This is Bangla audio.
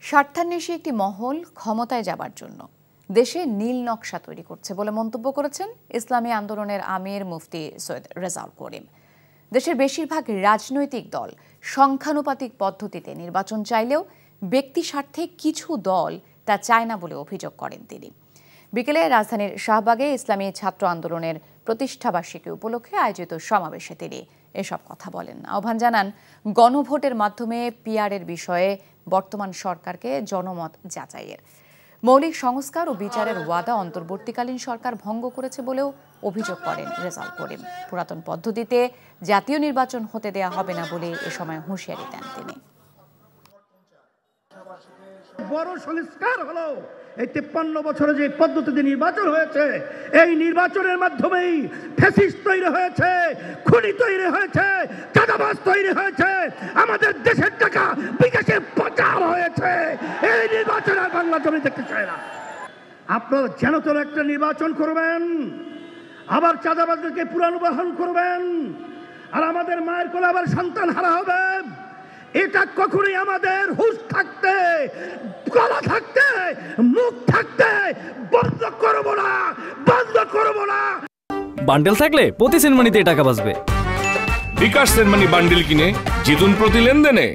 স্বার্থান্বেষী একটি মহল ক্ষমতায় যাবার জন্য দেশে নীল নকশা তৈরি করছে বলে মন্তব্য করেছেন ইসলামী আন্দোলনের আমির মুফতি সৈয়দ রেজাউল করিম। দেশের বেশিরভাগ রাজনৈতিক দল সংখ্যানুপাতিক পদ্ধতিতে নির্বাচন চাইলেও ব্যক্তি স্বার্থে কিছু দল তা চায় না বলে অভিযোগ করেন তিনি। বিকেলে রাজধানীর শাহবাগে ইসলামী ছাত্র আন্দোলনের প্রতিষ্ঠাবার্ষিকী উপলক্ষে আয়োজিত সমাবেশে তিনি এসব কথা বলেন। আহ্বান জানান গণভোটের মাধ্যমে পিআরের বিষয়ে বর্তমান সরকারকে জনমত যাচাইয়ের। মৌলিক সংস্কার ও বিচারের ওয়াদা অন্তর্বর্তীকালীন সরকার ভঙ্গ করেছে বলেও অভিযোগ করেন রেজাউল করিম। পুরাতন পদ্ধতিতে জাতীয় নির্বাচন হতে দেয়া হবে না বলে এ সময় হুঁশিয়ারি দেন তিনি। বড় সংস্কার হলো এই 53 বছরে যে পদ্ধতিতে নির্বাচন হয়েছে, এই নির্বাচনের মাধ্যমেই ফ্যাসিস্ট তৈরি হয়েছে, খুনি তৈরি হয়েছে, চাঁদাবাজ তৈরি হয়েছে, আমাদের দেশের টাকা বিদেশে পাচার হয়েছে। এই নির্বাচন আর বাংলা জমি দেখতে চায় না। আপনারা যেন তো একটা নির্বাচন করবেন, আবার চাঁদাবাজদেরকে পুনর্বাহন করবেন, আর আমাদের মায়ের কোলে আবার সন্তান হারা হবে। এটা কখনোই আমাদের হুঁশ থাকতে, গলা থাকতে, মুখ থাকতে বন্ধ করবো না, বন্ধ করবো না। বান্ডেল থাকলে প্রতি সেনমানিতে টাকা বাঁচবে। বিকাশ সেনমানি বান্ডেল কিনে জিতুন প্রতি লেনদেনে।